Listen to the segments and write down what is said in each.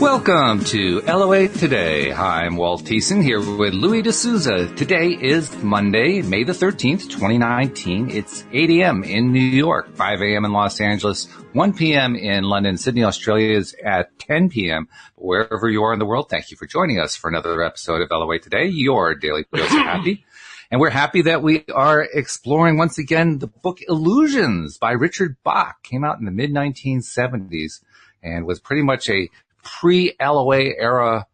Welcome to LOA Today. Hi, I'm Walt Thiessen here with Louis D'Souza. Today is Monday, May the 13th, 2019. It's 8 a.m. in New York, 5 a.m. in Los Angeles, 1 p.m. in London. Sydney, Australia is at 10 p.m. Wherever you are in the world, thank you for joining us for another episode of LOA Today, your daily dose of happy. And we're happy that we are exploring once again the book Illusions by Richard Bach. Came out in the mid-1970s and was pretty much a pre-LOA era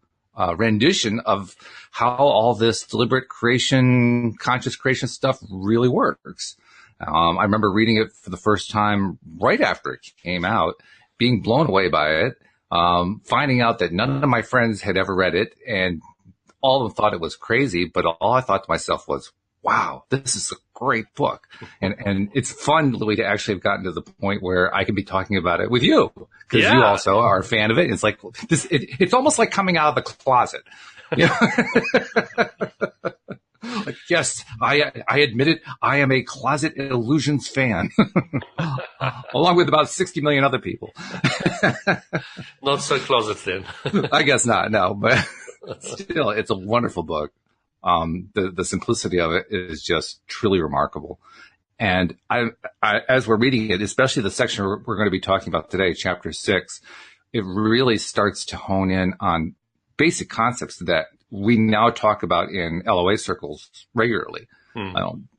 rendition of how all this deliberate creation, conscious creation stuff really works. I remember reading it for the first time right after it came out, being blown away by it, finding out that none of my friends had ever read it, and all of them thought it was crazy, but all I thought to myself was, wow, this is a great book. And it's fun, Louis, to actually have gotten to the point where I can be talking about it with you, because you also are a fan of it. It's like this, it's almost like coming out of the closet. You know? Like, yes, I admit it. I am a closet Illusions fan, along with about 60 million other people. Not so closet then. I guess not, no, but still, it's a wonderful book. The simplicity of it is just truly remarkable. And I, as we're reading it, especially the section we're going to be talking about today, chapter 6, it really starts to hone in on basic concepts that we now talk about in LOA circles regularly.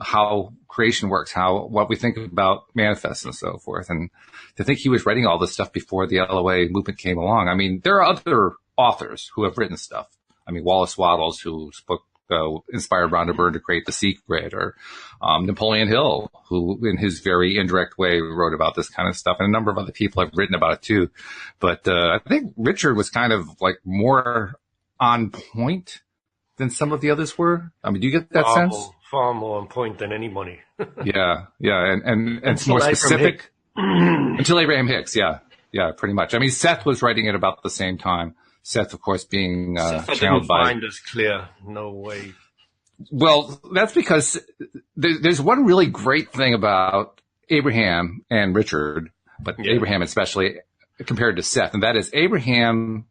How creation works, what we think about manifests and so forth. And to think he was writing all this stuff before the LOA movement came along. I mean, there are other authors who have written stuff. I mean, Wallace Wattles, whose book inspired Rhonda Byrne to create The Secret, or Napoleon Hill, who in his very indirect way wrote about this kind of stuff, and a number of other people have written about it too. But I think Richard was kind of like more on point than some of the others were. I mean, do you get that sense? Far more on point than anybody. Yeah, and it's more specific. Until Abraham Hicks, yeah, pretty much. I mean, Seth was writing it about the same time. Seth, of course, being channeled by. Mind is clear. No way. Well, that's because there's one really great thing about Abraham and Richard, but Abraham especially compared to Seth, and that is Abraham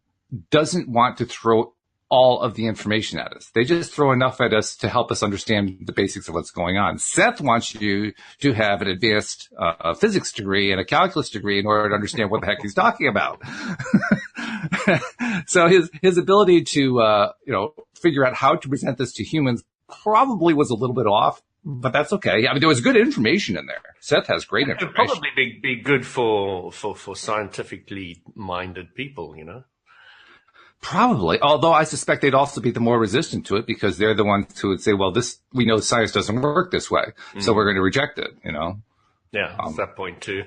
doesn't want to throw all of the information at us. They just throw enough at us to help us understand the basics of what's going on. Seth wants you to have an advanced physics degree and a calculus degree in order to understand what the heck he's talking about. So his ability to figure out how to present this to humans probably was a little bit off, but that's okay. I mean, there was good information in there. Seth has great information. It would probably be good for scientifically minded people, you know. Probably, although I suspect they'd also be the more resistant to it because they're the ones who would say, well, we know science doesn't work this way, so we're going to reject it, you know? Yeah, that's that point too.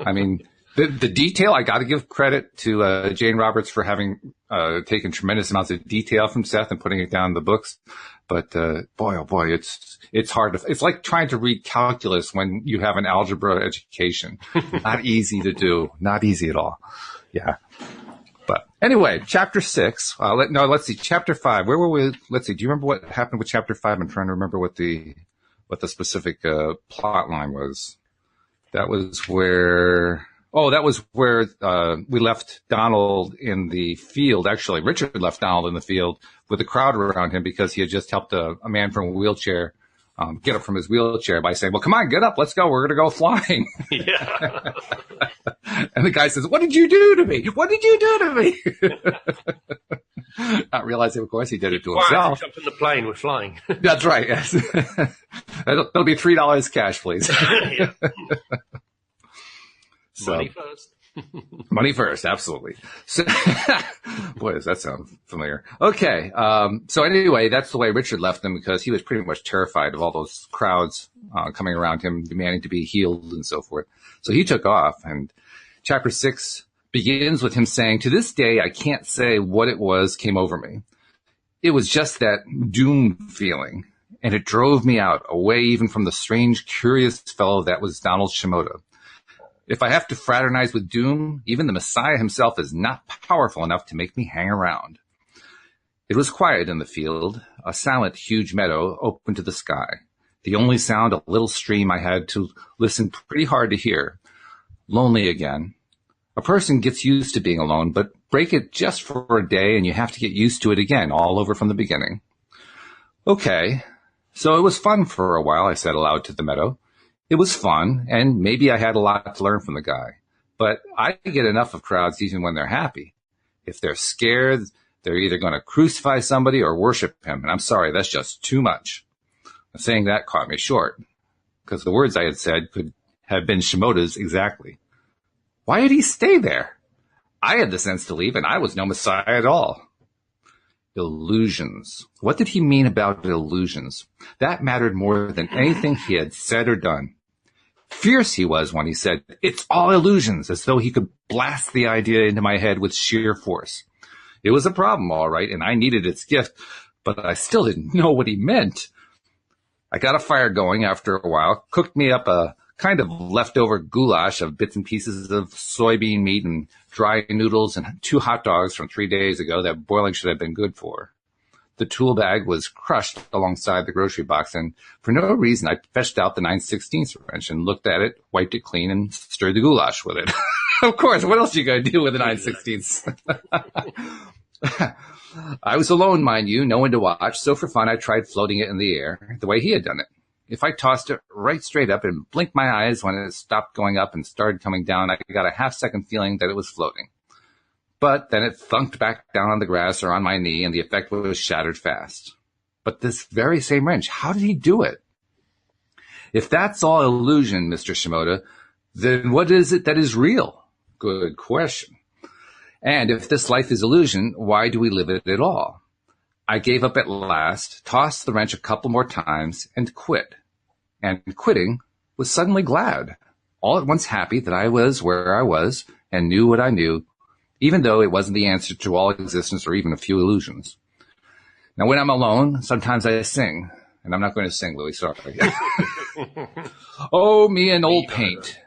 I mean, the detail, I got to give credit to Jane Roberts for having taken tremendous amounts of detail from Seth and putting it down in the books. But boy, oh boy, it's hard to. It's like trying to read calculus when you have an algebra education. Not easy to do. Not easy at all. Yeah. But anyway, chapter 6. Let's see. Chapter 5. Where were we? Let's see. Do you remember what happened with chapter 5? I'm trying to remember what the specific plot line was. That was where we left Donald in the field. Actually, Richard left Donald in the field with a crowd around him because he had just helped a man from a wheelchair get up from his wheelchair by saying, well, come on, get up. Let's go. We're going to go flying. Yeah. And the guy says, what did you do to me? What did you do to me? Not realizing, of course, he did it to himself. Jump in the plane. We're flying. That's right. Yes. That'll be $3 cash, please. Yeah. So, money first. Money first, absolutely. So, boy, does that sound familiar. Okay. So anyway, that's the way Richard left them because he was pretty much terrified of all those crowds coming around him, demanding to be healed and so forth. So he took off, and chapter 6 begins with him saying, to this day, I can't say what it was came over me. It was just that doom feeling, and it drove me out, away even from the strange, curious fellow that was Donald Shimoda. If I have to fraternize with doom, even the Messiah himself is not powerful enough to make me hang around. It was quiet in the field, a silent, huge meadow open to the sky. The only sound, a little stream I had to listen pretty hard to hear. Lonely again. A person gets used to being alone, but break it just for a day and you have to get used to it again, all over from the beginning. Okay, so it was fun for a while, I said aloud to the meadow. It was fun, and maybe I had a lot to learn from the guy. But I get enough of crowds even when they're happy. If they're scared, they're either going to crucify somebody or worship him. And I'm sorry, that's just too much. Saying that caught me short, because the words I had said could have been Shimoda's exactly. Why did he stay there? I had the sense to leave, and I was no Messiah at all. Illusions. What did he mean about illusions? That mattered more than anything he had said or done. Fierce he was when he said, "It's all illusions," as though he could blast the idea into my head with sheer force. It was a problem, all right, and I needed its gift, but I still didn't know what he meant. I got a fire going after a while, cooked me up a kind of leftover goulash of bits and pieces of soybean meat and dry noodles and 2 hot dogs from 3 days ago that boiling should have been good for. The tool bag was crushed alongside the grocery box, and for no reason I fetched out the 9/16 wrench and looked at it, wiped it clean, and stirred the goulash with it. Of course, what else are you going to do with the 9/16? I was alone, mind you, no one to watch, so for fun I tried floating it in the air, the way he had done it. If I tossed it right straight up and blinked my eyes when it stopped going up and started coming down, I got a half-second feeling that it was floating. But then it thunked back down on the grass or on my knee, and the effect was shattered fast. But this very same wrench, how did he do it? If that's all illusion, Mr. Shimoda, then what is it that is real? Good question. And if this life is illusion, why do we live it at all? I gave up at last, tossed the wrench a couple more times, and quit. And quitting was suddenly glad, all at once happy that I was where I was and knew what I knew, even though it wasn't the answer to all existence or even a few illusions. Now, when I'm alone, sometimes I sing, and I'm not going to sing, Louis, sorry. Oh, me and old paint.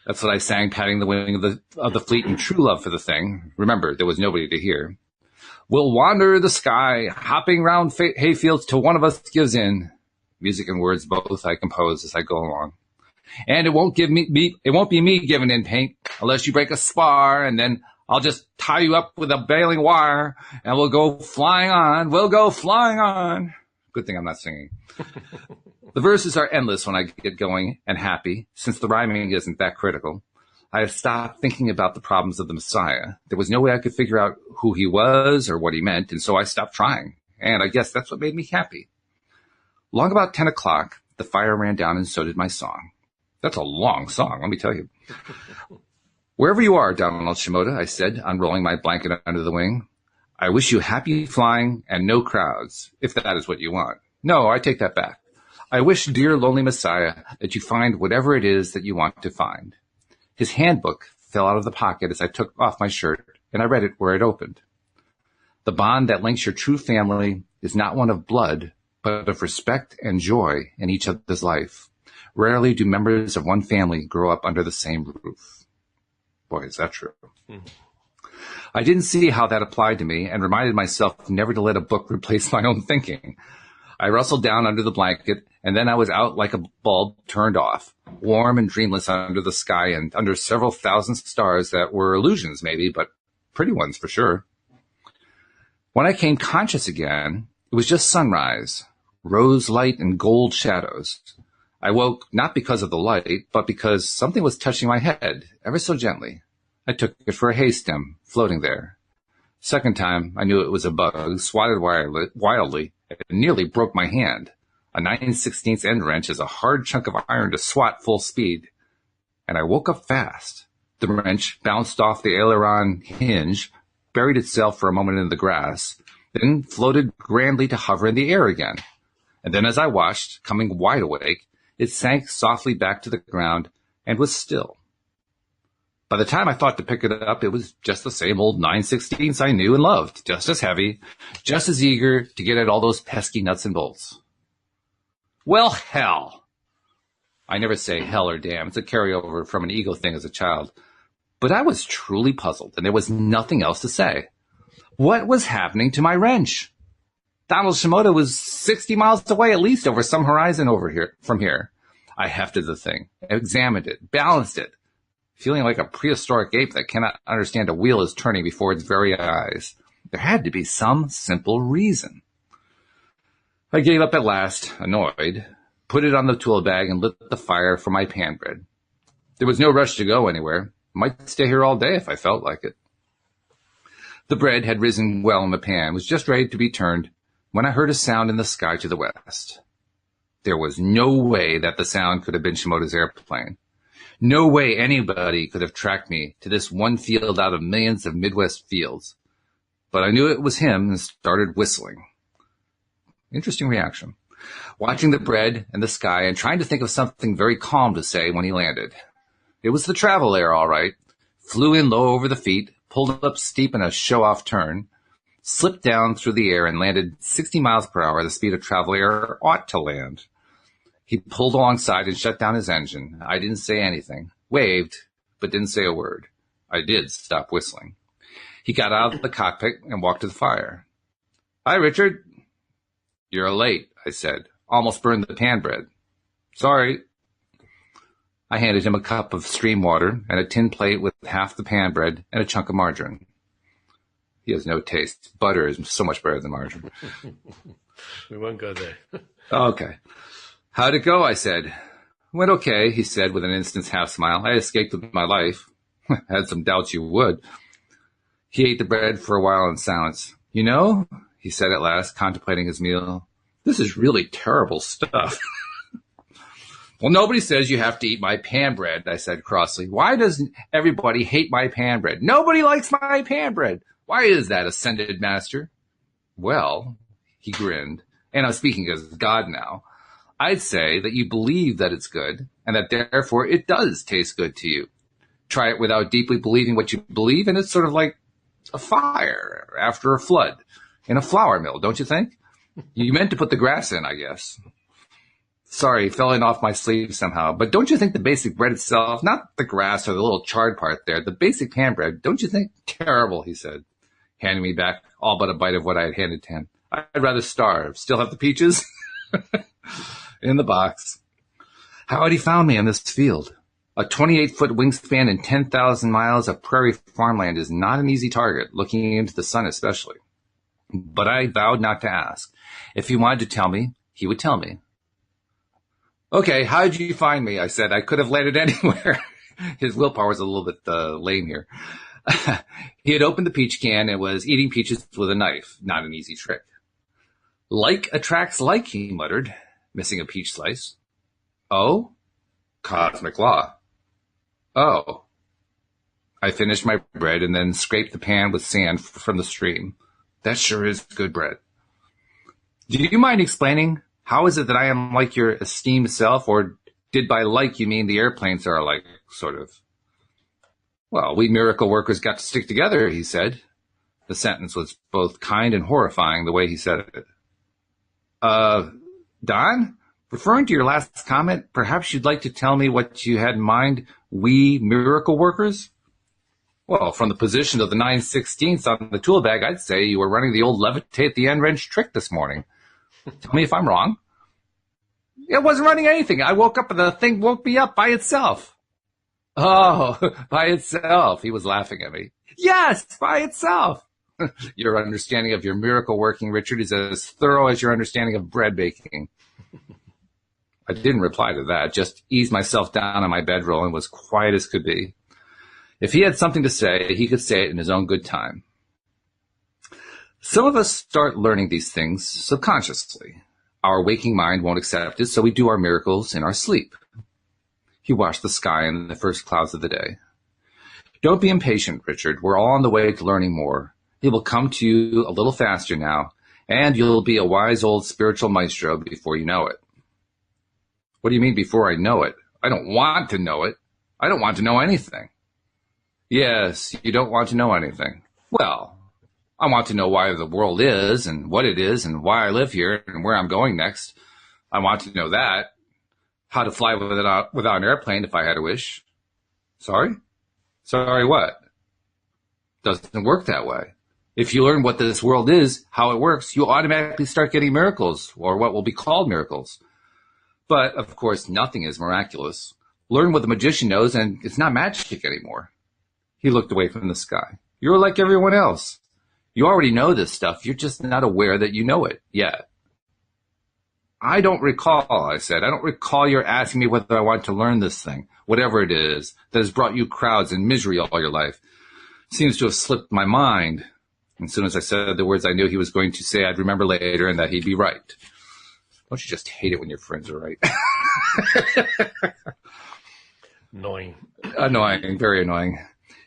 That's what I sang, patting the wing of the fleet in true love for the thing. Remember, there was nobody to hear. We'll wander the sky, hopping round hayfields till one of us gives in. Music and words both I compose as I go along. And it won't be me giving in, paint, unless you break a spar, and then I'll just tie you up with a baling wire, and we'll go flying on. We'll go flying on. Good thing I'm not singing. The verses are endless when I get going and happy, since the rhyming isn't that critical. I have stopped thinking about the problems of the Messiah. There was no way I could figure out who he was or what he meant, and so I stopped trying. And I guess that's what made me happy. Long about 10 o'clock, the fire ran down, and so did my song. That's a long song, let me tell you. Wherever you are, Donald Shimoda, I said, unrolling my blanket under the wing, I wish you happy flying and no crowds, if that is what you want. No, I take that back. I wish, dear lonely Messiah, that you find whatever it is that you want to find. His handbook fell out of the pocket as I took off my shirt, and I read it where it opened. The bond that links your true family is not one of blood, but of respect and joy in each other's life. Rarely do members of one family grow up under the same roof. Boy, is that true. I didn't see how that applied to me and reminded myself never to let a book replace my own thinking. I rustled down under the blanket, and then I was out like a bulb turned off, warm and dreamless under the sky and under several thousand stars that were illusions maybe, but pretty ones for sure. When I came conscious again, it was just sunrise, rose light and gold shadows. I woke not because of the light, but because something was touching my head, ever so gently. I took it for a hay stem, floating there. Second time, I knew it was a bug, swatted wildly, and nearly broke my hand. A 9/16 end wrench is a hard chunk of iron to swat full speed. And I woke up fast. The wrench bounced off the aileron hinge, buried itself for a moment in the grass, then floated grandly to hover in the air again. And then as I watched, coming wide awake, it sank softly back to the ground and was still. By the time I thought to pick it up, it was just the same old 9/16 I knew and loved, just as heavy, just as eager to get at all those pesky nuts and bolts. Well, hell. I never say hell or damn. It's a carryover from an ego thing as a child. But I was truly puzzled, and there was nothing else to say. What was happening to my wrench? Donald Shimoda was 60 miles away at least over some horizon from here. I hefted the thing, examined it, balanced it. feeling like a prehistoric ape that cannot understand a wheel is turning before its very eyes. There had to be some simple reason. I gave up at last, annoyed, put it on the tool bag and lit the fire for my pan bread. There was no rush to go anywhere. Might stay here all day if I felt like it. The bread had risen well in the pan, was just ready to be turned, when I heard a sound in the sky to the west. There was no way that the sound could have been Shimoda's airplane. No way anybody could have tracked me to this one field out of millions of Midwest fields. But I knew it was him and started whistling. Interesting reaction. Watching the bread and the sky and trying to think of something very calm to say when he landed. It was the travel air, all right. Flew in low over the feet, pulled up steep in a show-off turn, slipped down through the air and landed 60 miles per hour, the speed of travel air ought to land. He pulled alongside and shut down his engine. I didn't say anything, waved, but didn't say a word. I did stop whistling. He got out of the cockpit and walked to the fire. Hi, Richard. You're late, I said. Almost burned the pan bread. Sorry. I handed him a cup of stream water and a tin plate with half the pan bread and a chunk of margarine. He has no taste. Butter is so much better than margarine. We won't go there. Okay. How'd it go? I said. Went okay, he said with an instant's half smile. I escaped with my life. Had some doubts you would. He ate the bread for a while in silence. You know, he said at last, contemplating his meal, this is really terrible stuff. Well, nobody says you have to eat my pan bread, I said crossly. Why does everybody hate my pan bread? Nobody likes my pan bread. Why is that, ascended master? Well, he grinned, and I'm speaking as God now. I'd say that you believe that it's good, and that therefore it does taste good to you. Try it without deeply believing what you believe, and it's sort of like a fire after a flood in a flour mill, don't you think? You meant to put the grass in, I guess. Sorry, fell in off my sleeve somehow. But don't you think the basic bread itself, not the grass or the little charred part there, the basic pan bread, don't you think? Terrible, he said, handing me back all but a bite of what I had handed to him. I'd rather starve. Still have the peaches? In the box. How had he found me in this field? A 28-foot wingspan and 10,000 miles of prairie farmland is not an easy target, looking into the sun especially. But I vowed not to ask. If he wanted to tell me, he would tell me. Okay, how did you find me? I said. I could have landed anywhere. His willpower was a little bit lame here. He had opened the peach can and was eating peaches with a knife. Not an easy trick. Like attracts like, he muttered, missing a peach slice. Oh? Cosmic law. Oh. I finished my bread and then scraped the pan with sand from the stream. That sure is good bread. Do you mind explaining? How is it that I am like your esteemed self, or did by like you mean the airplanes are alike, sort of? Well, we miracle workers got to stick together, he said. The sentence was both kind and horrifying the way he said it. Don? Referring to your last comment, perhaps you'd like to tell me what you had in mind, we miracle workers? Well, from the position of the 9/16 on the tool bag, I'd say you were running the old levitate the end wrench trick this morning. Tell me if I'm wrong. It wasn't running anything. I woke up and the thing woke me up by itself. Oh, by itself. He was laughing at me. Yes, by itself. Your understanding of your miracle working, Richard, is as thorough as your understanding of bread baking. I didn't reply to that, just eased myself down on my bedroll and was quiet as could be. If he had something to say, he could say it in his own good time. Some of us start learning these things subconsciously. Our waking mind won't accept it, so we do our miracles in our sleep. He watched the sky and the first clouds of the day. Don't be impatient, Richard. We're all on the way to learning more. It will come to you a little faster now, and you'll be a wise old spiritual maestro before you know it. What do you mean before I know it? I don't want to know it. I don't want to know anything. Yes, you don't want to know anything. Well, I want to know why the world is and what it is and why I live here and where I'm going next. I want to know that. How to fly without an airplane if I had a wish. Sorry? Sorry what? Doesn't work that way. If you learn what this world is, how it works, you'll automatically start getting miracles, or what will be called miracles. But, of course, nothing is miraculous. Learn what the magician knows, and it's not magic anymore. He looked away from the sky. You're like everyone else. You already know this stuff. You're just not aware that you know it yet. I don't recall, I said. I don't recall your asking me whether I want to learn this thing, whatever it is, that has brought you crowds and misery all your life. Seems to have slipped my mind. As soon as I said the words I knew he was going to say, I'd remember later and that he'd be right. Don't you just hate it when your friends are right? Annoying. Annoying, very annoying.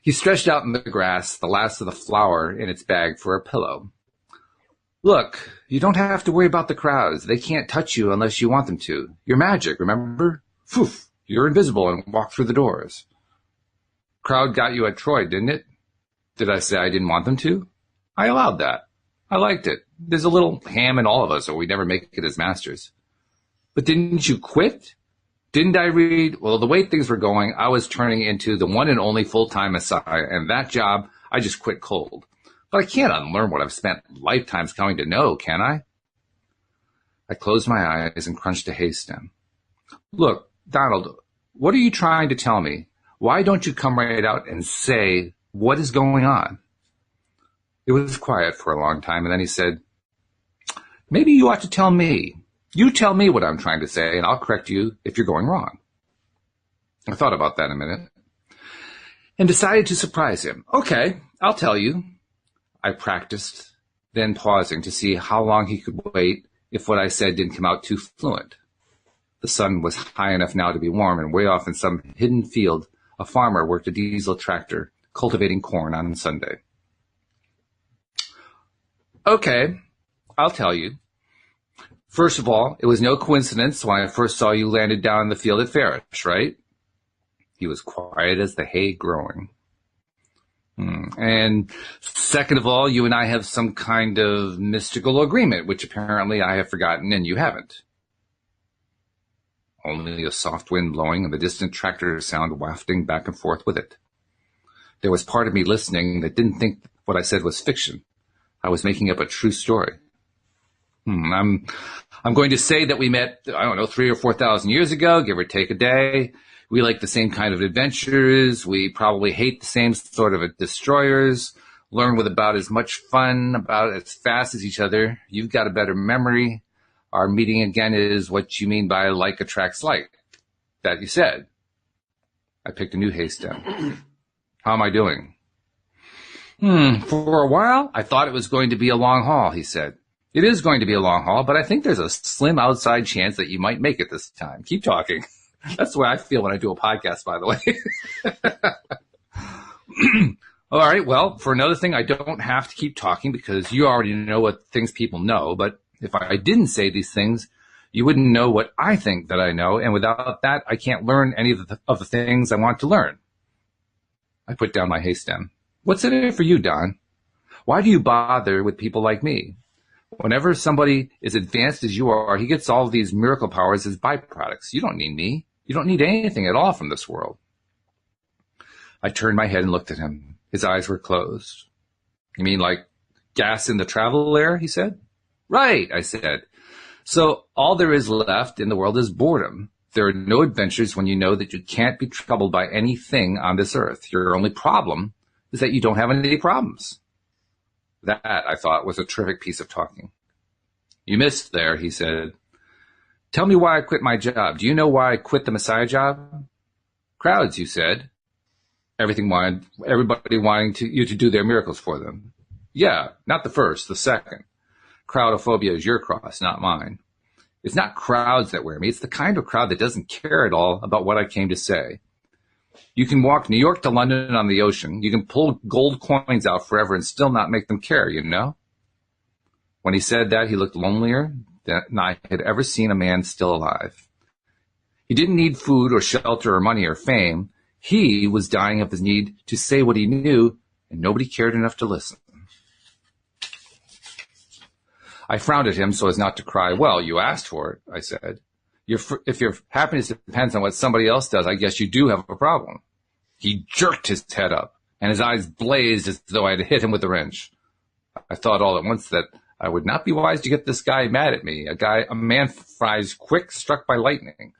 He stretched out in the grass the last of the flour in its bag for a pillow. Look, you don't have to worry about the crowds. They can't touch you unless you want them to. You're magic, remember? Poof, you're invisible and walk through the doors. Crowd got you at Troy, didn't it? Did I say I didn't want them to? I allowed that. I liked it. There's a little ham in all of us, or we never make it as masters. But didn't you quit? Didn't I read? Well, the way things were going, I was turning into the one and only full-time Messiah, and that job, I just quit cold. But I can't unlearn what I've spent lifetimes coming to know, can I? I closed my eyes and crunched a hay stem. Look, Donald, what are you trying to tell me? Why don't you come right out and say what is going on? It was quiet for a long time, and then he said, maybe you ought to tell me. You tell me what I'm trying to say, and I'll correct you if you're going wrong. I thought about that a minute and decided to surprise him. Okay, I'll tell you. I practiced, then pausing to see how long he could wait if what I said didn't come out too fluent. The sun was high enough now to be warm, and way off in some hidden field, a farmer worked a diesel tractor cultivating corn on Sunday. Okay, I'll tell you. First of all, it was no coincidence when I first saw you landed down in the field at Farish, right? He was quiet as the hay growing. And second of all, you and I have some kind of mystical agreement, which apparently I have forgotten and you haven't. Only a soft wind blowing and the distant tractor sound wafting back and forth with it. There was part of me listening that didn't think what I said was fiction. I was making up a true story. I'm going to say that we met, 3,000 or 4,000 years ago, give or take a day. We like the same kind of adventures. We probably hate the same sort of destroyers. Learn with about as much fun, about as fast as each other. You've got a better memory. Our meeting again is what you mean by like attracts like. That you said. I picked a new hay stem. How am I doing? For a while, I thought it was going to be a long haul, he said. It is going to be a long haul, but I think there's a slim outside chance that you might make it this time. Keep talking. That's the way I feel when I do a podcast, by the way. All right. Well, for another thing, I don't have to keep talking because you already know what things people know. But if I didn't say these things, you wouldn't know what I think that I know. And without that, I can't learn any of the things I want to learn. I put down my hay stem. What's in it for you, Don? Why do you bother with people like me? Whenever somebody as advanced as you are, he gets all of these miracle powers as byproducts. You don't need me. You don't need anything at all from this world. I turned my head and looked at him. His eyes were closed. You mean like gas in the travel air, he said. Right, I said. So all there is left in the world is boredom. There are no adventures when you know that you can't be troubled by anything on this earth. Your only problem is that you don't have any problems. That, I thought, was a terrific piece of talking. You missed there, he said. Tell me why I quit my job. Do you know why I quit the Messiah job? Crowds, you said. Everybody wanting you to do their miracles for them. Yeah, not the first, the second. Crowdophobia is your cross, not mine. It's not crowds that wear me. It's the kind of crowd that doesn't care at all about what I came to say. You can walk New York to London on the ocean. You can pull gold coins out forever and still not make them care, you know? When he said that, he looked lonelier than I had ever seen a man still alive. He didn't need food or shelter or money or fame. He was dying of his need to say what he knew, and nobody cared enough to listen. I frowned at him so as not to cry. Well, you asked for it, I said. If your happiness depends on what somebody else does, I guess you do have a problem. He jerked his head up, and his eyes blazed as though I had hit him with a wrench. I thought all at once that I would not be wise to get this guy mad at me, a man fries quick, struck by lightning.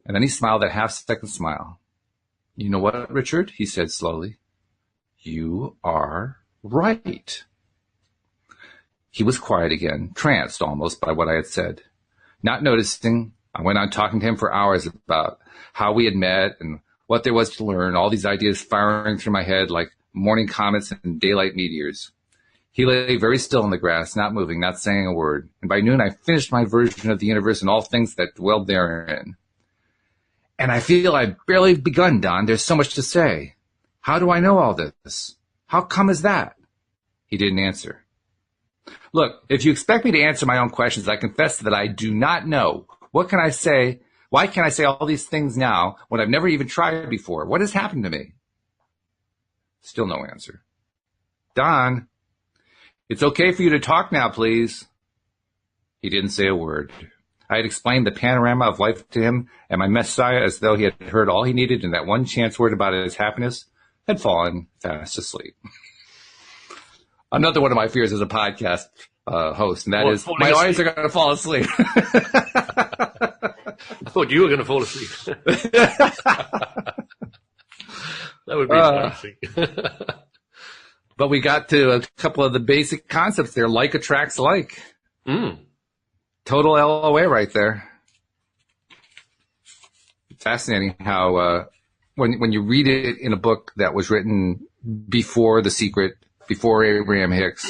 And then he smiled that half-second smile. You know what, Richard? He said slowly. You are right. He was quiet again, tranced almost by what I had said. Not noticing, I went on talking to him for hours about how we had met and what there was to learn, all these ideas firing through my head like morning comets and daylight meteors. He lay very still in the grass, not moving, not saying a word. And by noon, I finished my version of the universe and all things that dwelled therein. And I feel I've barely begun, Don. There's so much to say. How do I know all this? How come is that? He didn't answer. Look, if you expect me to answer my own questions, I confess that I do not know. What can I say? Why can't I say all these things now when I've never even tried before? What has happened to me? Still no answer. Don, it's okay for you to talk now, please. He didn't say a word. I had explained the panorama of life to him and my Messiah as though he had heard all he needed, and that one chance word about his happiness had fallen fast asleep. Another one of my fears as a podcast host, and that is my audience are going to fall asleep. I thought you were going to fall asleep. That would be embarrassing. But we got to a couple of the basic concepts there. Like attracts like. Total LOA right there. Fascinating how when you read it in a book that was written before The Secret, before Abraham Hicks,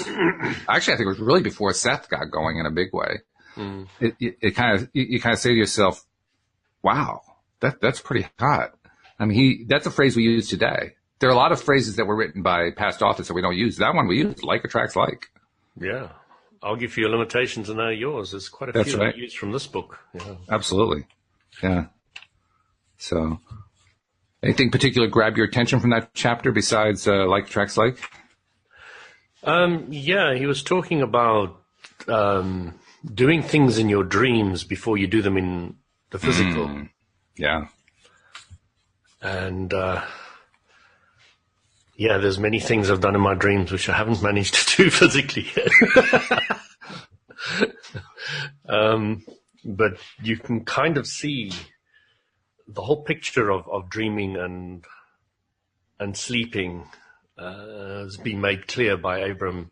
actually I think it was really before Seth got going in a big way. It kind of you kind of say to yourself, "Wow, that's pretty hot." I mean, that's a phrase we use today. There are a lot of phrases that were written by past authors that we don't use. That one we use, like attracts like. Yeah. I'll give you your limitations and they're yours. There's quite a few that you use from this book. Yeah. Absolutely. Yeah. So, anything particular grab your attention from that chapter besides like attracts like? Yeah, he was talking about doing things in your dreams before you do them in the physical. Yeah. And yeah, there's many things I've done in my dreams which I haven't managed to do physically yet. But you can kind of see the whole picture of dreaming and sleeping has been made clear by Abram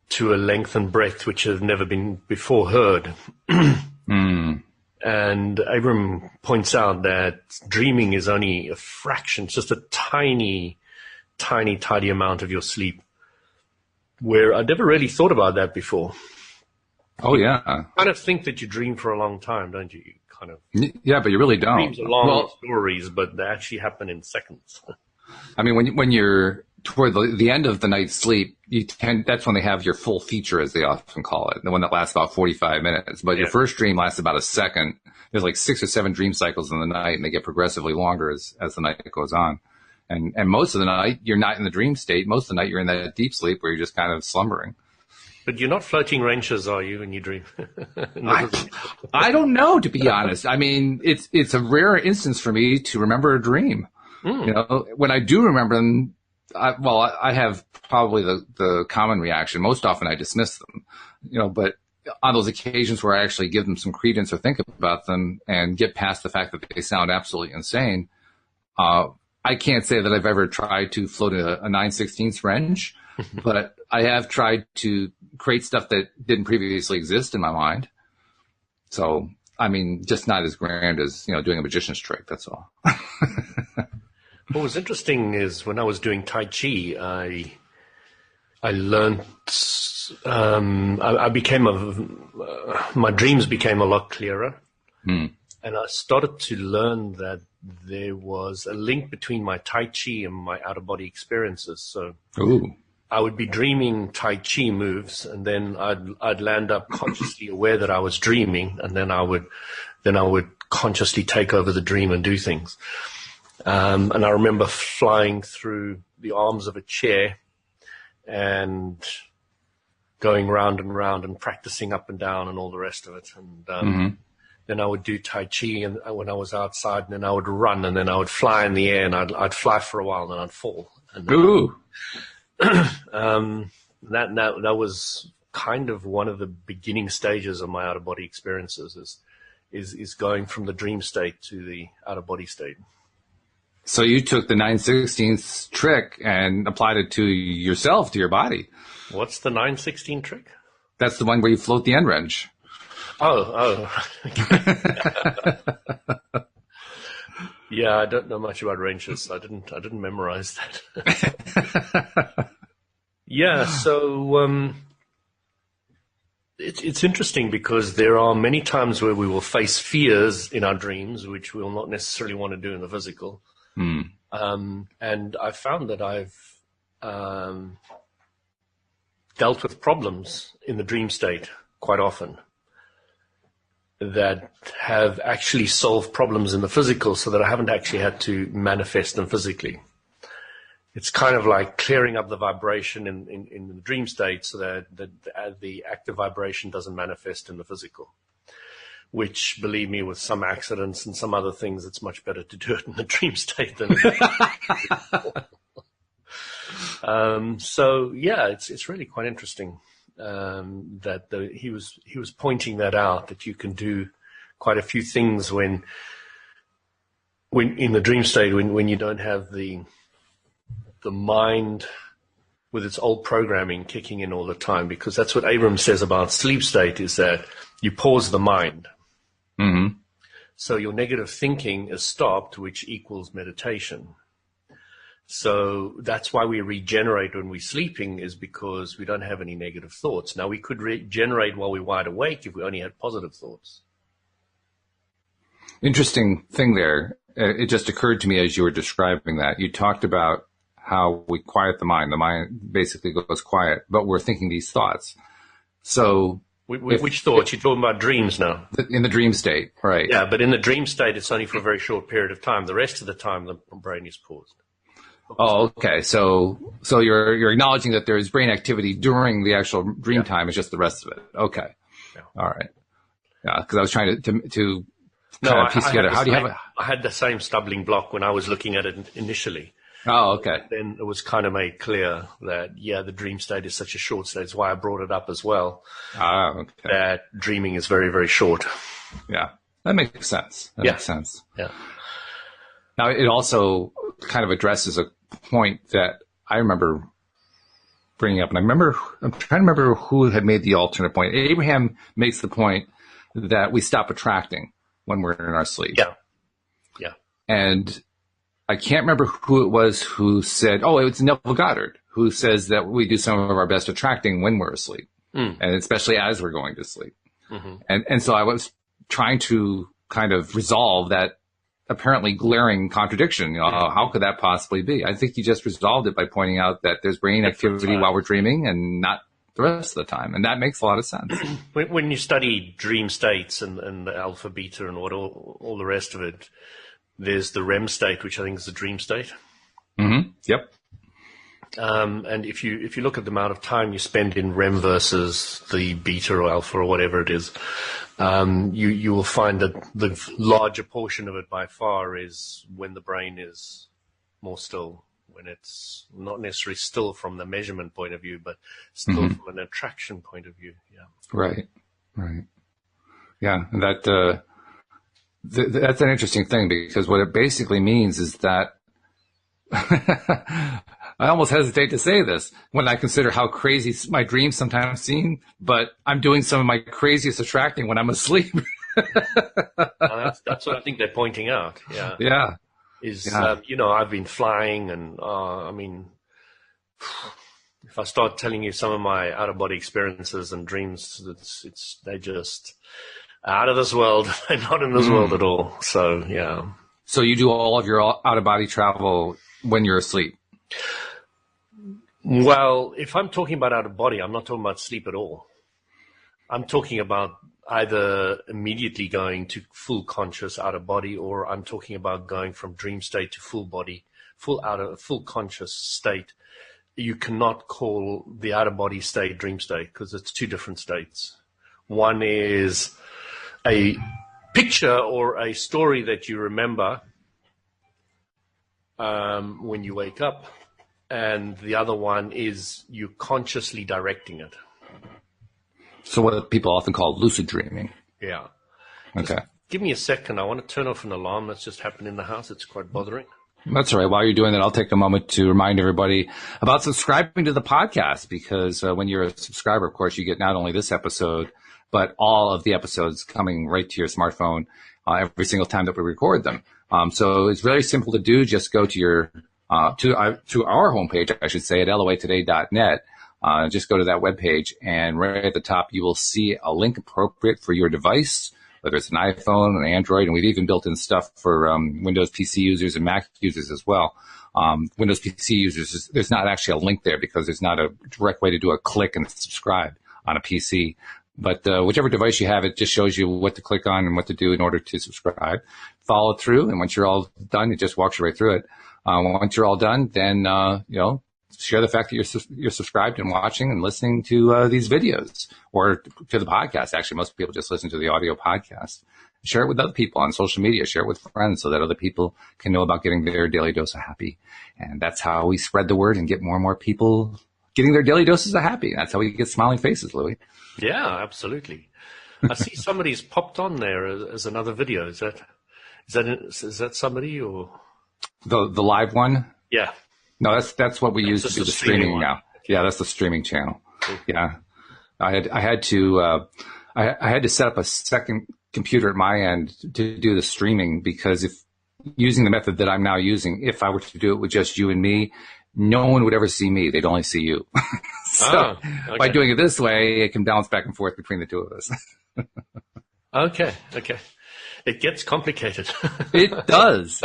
to a length and breadth which have never been before heard. And Abram points out that dreaming is only a fraction, just a tiny amount of your sleep, where I never really thought about that before. Oh, yeah. You kind of think that you dream for a long time, don't you? Kind of. Yeah, but you really don't. Dreams are long stories, but they actually happen in seconds. I mean, when you're toward the end of the night's sleep, that's when they have your full feature, as they often call it, the one that lasts about 45 minutes. But your first dream lasts about a second. There's like 6 or 7 dream cycles in the night, and they get progressively longer as the night goes on. And most of the night, you're not in the dream state. Most of the night, you're in that deep sleep where you're just kind of slumbering. But you're not floating wrenches, are you, when you dream? I don't know, to be honest. I mean, it's a rare instance for me to remember a dream. You know, when I do remember them, I have probably the common reaction. Most often I dismiss them, you know, but on those occasions where I actually give them some credence or think about them and get past the fact that they sound absolutely insane, I can't say that I've ever tried to float a 9/16 wrench, but I have tried to create stuff that didn't previously exist in my mind. So, I mean, just not as grand as, you know, doing a magician's trick. That's all. What was interesting is when I was doing Tai Chi, I learned, I became my dreams became a lot clearer. And I started to learn that there was a link between my Tai Chi and my out-of-body experiences. So I would be dreaming Tai Chi moves, and then I'd land up consciously aware that I was dreaming, and then I would consciously take over the dream and do things. And I remember flying through the arms of a chair and going round and round and practicing up and down and all the rest of it. And then I would do Tai Chi and when I was outside, and then I would run, and then I would fly in the air, and I'd fly for a while, and then I'd fall. And that was kind of one of the beginning stages of my out-of-body experiences. is going from the dream state to the out of body state. So you took the 9/16 trick and applied it to yourself, to your body. What's the 9/16 trick? That's the one where you float the end wrench. Oh. Yeah, I don't know much about wrenches. I didn't memorize that. Yeah, so it's interesting because there are many times where we will face fears in our dreams, which we will not necessarily want to do in the physical. And I found that I've dealt with problems in the dream state quite often that have actually solved problems in the physical so that I haven't actually had to manifest them physically. It's kind of like clearing up the vibration in the dream state so that the active vibration doesn't manifest in the physical, which, believe me, with some accidents and some other things, it's much better to do it in the dream state than so yeah, it's really quite interesting that he was pointing that out, that you can do quite a few things when in the dream state when you don't have the mind with its old programming kicking in all the time, because that's what Abrams says about sleep state, is that you pause the mind. Mm-hmm. So your negative thinking is stopped, which equals meditation. So that's why we regenerate when we're sleeping, is because we don't have any negative thoughts. Now, we could regenerate while we're wide awake if we only had positive thoughts. Interesting thing there. It just occurred to me as you were describing that. You talked about how we quiet the mind. The mind basically goes quiet, but we're thinking these thoughts. So which thoughts? You're talking about dreams now. In the dream state, right? Yeah, but in the dream state, it's only for a very short period of time. The rest of the time, the brain is paused. Oh, okay. So you're acknowledging that there is brain activity during the actual dream time. It's just the rest of it. Okay. Yeah. All right. Yeah, because I was trying to kind of piece together. How do you have it? I had the same stumbling block when I was looking at it initially. Oh, okay. Then it was kind of made clear that, yeah, the dream state is such a short state. That's why I brought it up as well. Ah, okay. That dreaming is very, very short. Yeah, that makes sense. Makes sense. Yeah. Now, it also kind of addresses a point that I remember bringing up, and I'm trying to remember who had made the alternate point. Abraham makes the point that we stop attracting when we're in our sleep. Yeah. And I can't remember who it was who said, oh, it's Neville Goddard, who says that we do some of our best attracting when we're asleep, and especially as we're going to sleep. Mm-hmm. And so I was trying to kind of resolve that apparently glaring contradiction. How could that possibly be? I think you just resolved it by pointing out that there's brain activity while we're dreaming and not the rest of the time. And that makes a lot of sense. When you study dream states and the alpha, beta, and all the rest of it, there's the REM state, which I think is the dream state. Mm-hmm. Yep. And if you look at the amount of time you spend in REM versus the beta or alpha or whatever it is, you will find that the larger portion of it by far is when the brain is more still, when it's not necessarily still from the measurement point of view, but still from an attraction point of view. Yeah. Right. Yeah. And that's an interesting thing, because what it basically means is that I almost hesitate to say this when I consider how crazy my dreams sometimes seem, but I'm doing some of my craziest attracting when I'm asleep. That's what I think they're pointing out. Yeah. Yeah. I've been flying, and I mean, if I start telling you some of my out of body experiences and dreams, they're just out of this world. They're not in this world at all. So, yeah. So you do all of your out of body travel when you're asleep? Well, if I'm talking about out of body, I'm not talking about sleep at all. I'm talking about either immediately going to full conscious out of body, or I'm talking about going from dream state to full body, full conscious state. You cannot call the out of body state dream state, because it's two different states. One is a picture or a story that you remember when you wake up, and the other one is you consciously directing it. So what people often call lucid dreaming. Yeah. Okay. give me a second. I want to turn off an alarm that's just happened in the house. It's quite bothering. That's all right. While you're doing that, I'll take a moment to remind everybody about subscribing to the podcast, because when you're a subscriber, of course, you get not only this episode, but all of the episodes coming right to your smartphone every single time that we record them. So it's very simple to do. Just go to your to our homepage, I should say, at loatoday.net. Just go to that webpage, and right at the top, you will see a link appropriate for your device, whether it's an iPhone, an Android, and we've even built in stuff for Windows PC users and Mac users as well. Windows PC users, there's not actually a link there because there's not a direct way to do a click and subscribe on a PC. But whichever device you have, it just shows you what to click on and what to do in order to subscribe. Follow through, and once you're all done, it just walks you right through it. Once you're all done, then share the fact that you're subscribed and watching and listening to these videos, or to the podcast. Actually, most people just listen to the audio podcast. Share it with other people on social media. Share it with friends so that other people can know about getting their daily dose of happy. And that's how we spread the word and get more and more people getting their daily doses of happy. That's how we get smiling faces, Louis. Yeah, absolutely. I see somebody's popped on there as another video. Is that somebody, or the live one? Yeah. No, that's what we use to do the streaming now. Okay. Yeah, that's the streaming channel. Cool. Yeah, I had to set up a second computer at my end to do the streaming, because if using the method that I'm now using, if I were to do it with just you and me, no one would ever see me. They'd only see you. So okay. By doing it this way, it can bounce back and forth between the two of us. Okay. It gets complicated. It does.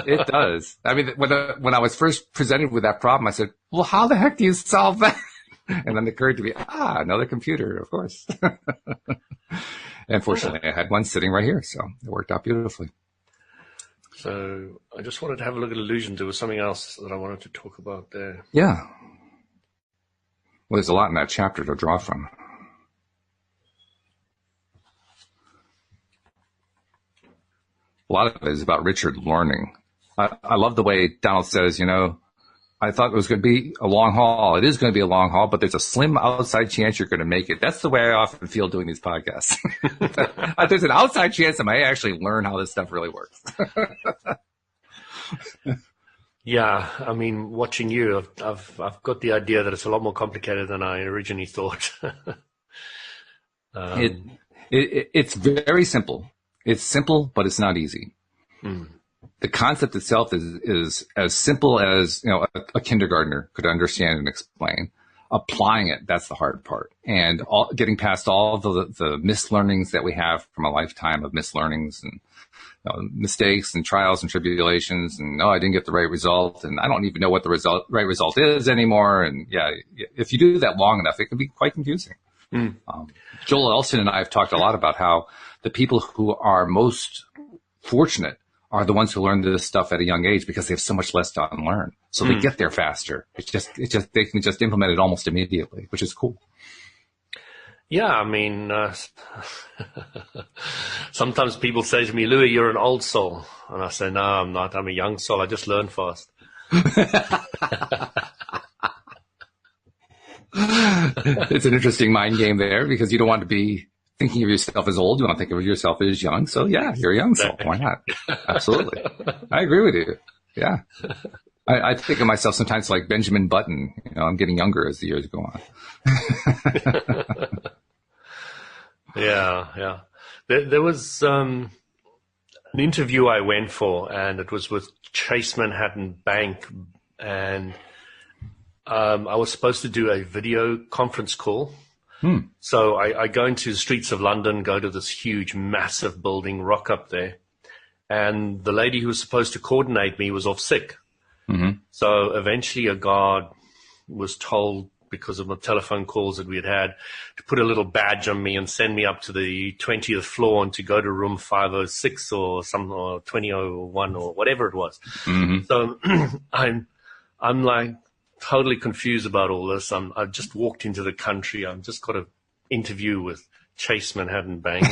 I mean, when I was first presented with that problem, I said, well, how the heck do you solve that? And then it occurred to me, another computer, of course. And fortunately, I had one sitting right here, so it worked out beautifully. So I just wanted to have a look at illusion. There was something else that I wanted to talk about there. Yeah. Well, there's a lot in that chapter to draw from. A lot of it is about Richard learning. I love the way Donald says, I thought it was going to be a long haul. It is going to be a long haul, but there's a slim outside chance you're going to make it. That's the way I often feel doing these podcasts. There's an outside chance I may actually learn how this stuff really works. Yeah, I mean, watching you, I've got the idea that it's a lot more complicated than I originally thought. It's very simple. It's simple, but it's not easy. Mm. The concept itself is as simple as a kindergartner could understand and explain. Applying it, that's the hard part, and getting past all the mislearnings that we have from a lifetime of mislearnings and mistakes and trials and tribulations, and I didn't get the right result, and I don't even know what the right result is anymore. And if you do that long enough, it can be quite confusing. Mm. Joel Elston and I have talked a lot about how the people who are most fortunate are the ones who learn this stuff at a young age because they have so much less to unlearn. So they get there faster. It's just they can just implement it almost immediately, which is cool. Yeah, I mean, sometimes people say to me, Louis, you're an old soul. And I say, no, I'm not. I'm a young soul. I just learn fast. It's an interesting mind game there, because you don't want to be thinking of yourself as old. You want to think of yourself as young. So yeah, you're a young soul. Why not? Absolutely. I agree with you. Yeah. I think of myself sometimes like Benjamin Button. I'm getting younger as the years go on. Yeah. There was an interview I went for, and it was with Chase Manhattan Bank, and I was supposed to do a video conference call. So I go into the streets of London, go to this huge, massive building, rock up there, and the lady who was supposed to coordinate me was off sick. Mm-hmm. So eventually a guard was told, because of the telephone calls that we had, to put a little badge on me and send me up to the 20th floor and to go to room 506 or 2001 or whatever it was. Mm-hmm. So I'm like totally confused about all this. I've just walked into the country. I've just got an interview with Chase Manhattan Bank.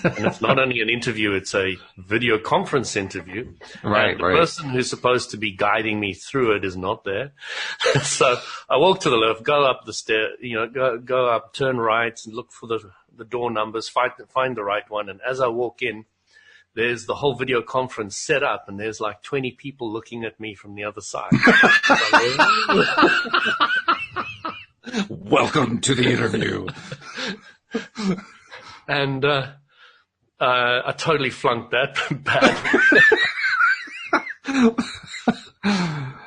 And it's not only an interview, it's a video conference interview. Right, and the person who's supposed to be guiding me through it is not there. So I walk to the left, go up the stair, go up, turn right and look for the door numbers, find the right one. And as I walk in, there's the whole video conference set up, and there's like 20 people looking at me from the other side. Welcome to the interview. And I totally flunked that bad.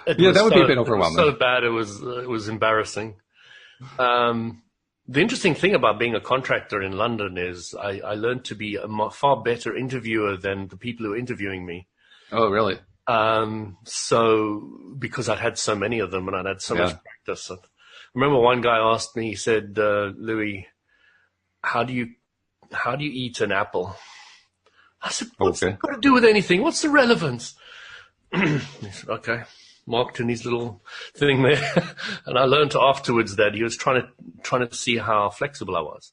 That would be a bit overwhelming. So bad, it was embarrassing. The interesting thing about being a contractor in London is I learned to be a far better interviewer than the people who were interviewing me. Oh, really? So because I'd had so many of them and I'd had so much practice. And I remember one guy asked me, he said, Louis, how do you eat an apple? I said, what's that got to do with anything? What's the relevance? He said, okay. Marked in his little thing there. And I learned afterwards that he was trying to see how flexible I was.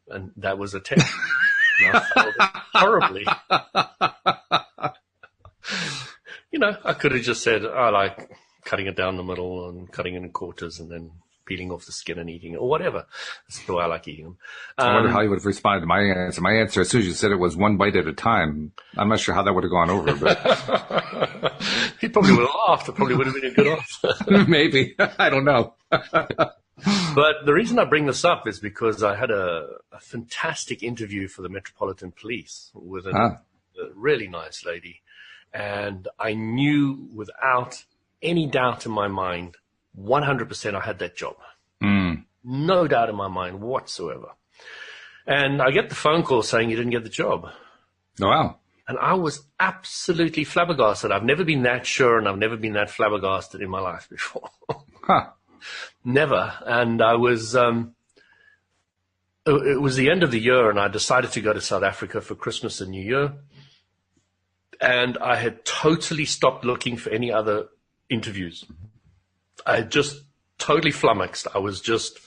And that was a test. And I failed it horribly. I could have just said, I like cutting it down the middle and cutting it in quarters and then peeling off the skin and eating it, or whatever. That's the way I like eating them. I wonder how you would have responded to my answer. My answer, as soon as you said it, was one bite at a time. I'm not sure how that would have gone over, but he probably would have laughed. It probably would have been a good answer. Maybe. I don't know. But the reason I bring this up is because I had a fantastic interview for the Metropolitan Police with a really nice lady. And I knew without any doubt in my mind, 100% I had that job. No doubt in my mind whatsoever. And I get the phone call saying you didn't get the job. Oh, wow. And I was absolutely flabbergasted. I've never been that sure and I've never been that flabbergasted in my life before. Never. And I was, it was the end of the year and I decided to go to South Africa for Christmas and New Year. And I had totally stopped looking for any other interviews. I had just totally flummoxed. I was just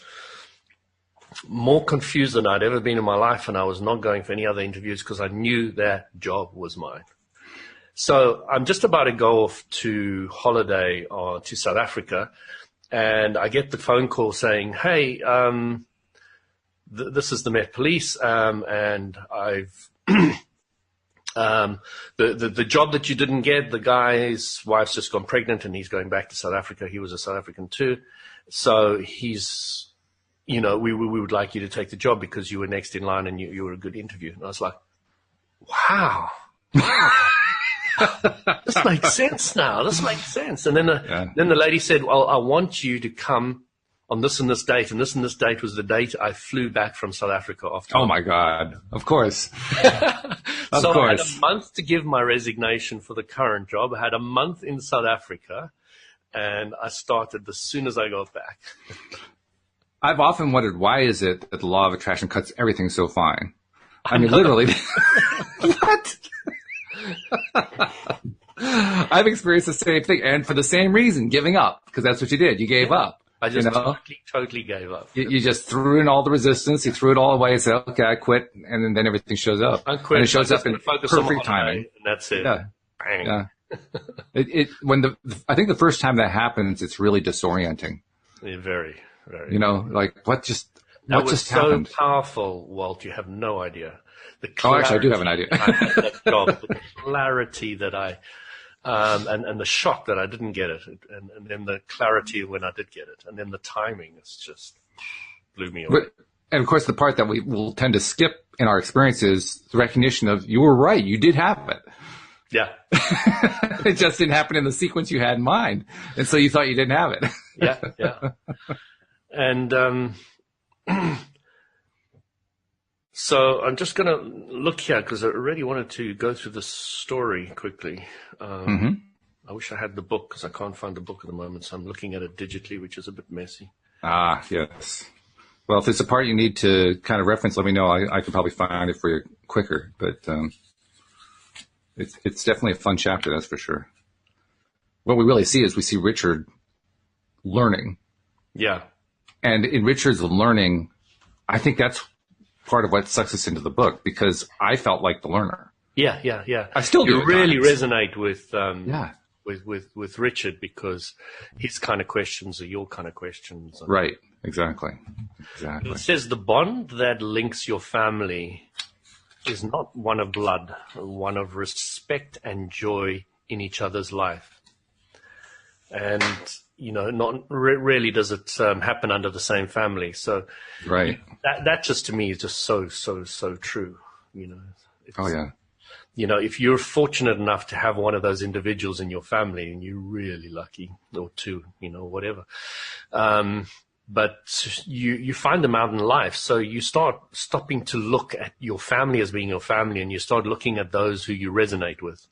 more confused than I'd ever been in my life, and I was not going for any other interviews because I knew that job was mine. So I'm just about to go off to holiday to South Africa, and I get the phone call saying, hey, this is the Met Police, and I've the job that you didn't get, the guy's wife's just gone pregnant and he's going back to South Africa. He was a South African too. So he's, we would like you to take the job because you were next in line and you were a good interview. And I was like, wow. This makes sense now. This makes sense. And then the lady said, well, I want you to come on this and this date. And this was the date I flew back from South Africa after. Oh my God. Of course. So I had a month to give my resignation for the current job. I had a month in South Africa, and I started as soon as I got back. I've often wondered, why is it that the law of attraction cuts everything so fine? I mean, literally. What? I've experienced the same thing, and for the same reason, giving up, because that's what you did. You gave up. I just totally gave up. You just threw in all the resistance. You threw it all away and said, okay, I quit. And then everything shows up. I quit. And it shows up in perfect timing. And that's it. Yeah. Bang. Yeah. I think the first time that happens, it's really disorienting. Yeah, very, very. What just happened? That was so powerful, Walt. You have no idea. Actually, I do have an idea. I had that job, the clarity that and the shock that I didn't get it, and then the clarity when I did get it, and then the timing is just blew me away. And of course, the part that we will tend to skip in our experience is the recognition of you were right, you did have it. Yeah. It just didn't happen in the sequence you had in mind, and so you thought you didn't have it. Yeah. And so I'm just going to look here because I already wanted to go through the story quickly. I wish I had the book because I can't find the book at the moment, so I'm looking at it digitally, which is a bit messy. Ah, yes. Well, if there's a part you need to kind of reference, let me know. I can probably find it for you quicker, but it's definitely a fun chapter, that's for sure. What we really see is we see Richard learning. Yeah. And in Richard's learning, I think that's part of what sucks us into the book, because I felt like the learner. Yeah. I still do. You really resonate with Richard, because his kind of questions are your kind of questions. Right. Exactly. It says the bond that links your family is not one of blood, one of respect and joy in each other's life. And, not rarely does it happen under the same family. So right. That just to me is just so, so, so true. Oh, yeah. If you're fortunate enough to have one of those individuals in your family, and you're really lucky, or two, whatever. But you find them out in life. So you start stopping to look at your family as being your family, and you start looking at those who you resonate with,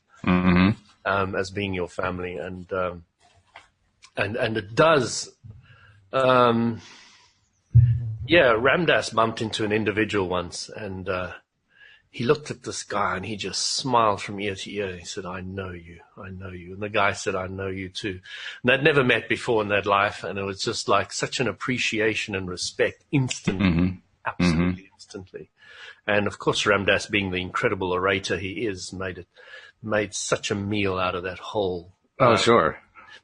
as being your family. And it does, Ramdas bumped into an individual once, and he looked at this guy and he just smiled from ear to ear. He said, I know you. And the guy said, I know you too. And they'd never met before in their life. And it was just like such an appreciation and respect instantly, absolutely instantly. And of course, Ramdas, being the incredible orator he is, made such a meal out of that whole sure.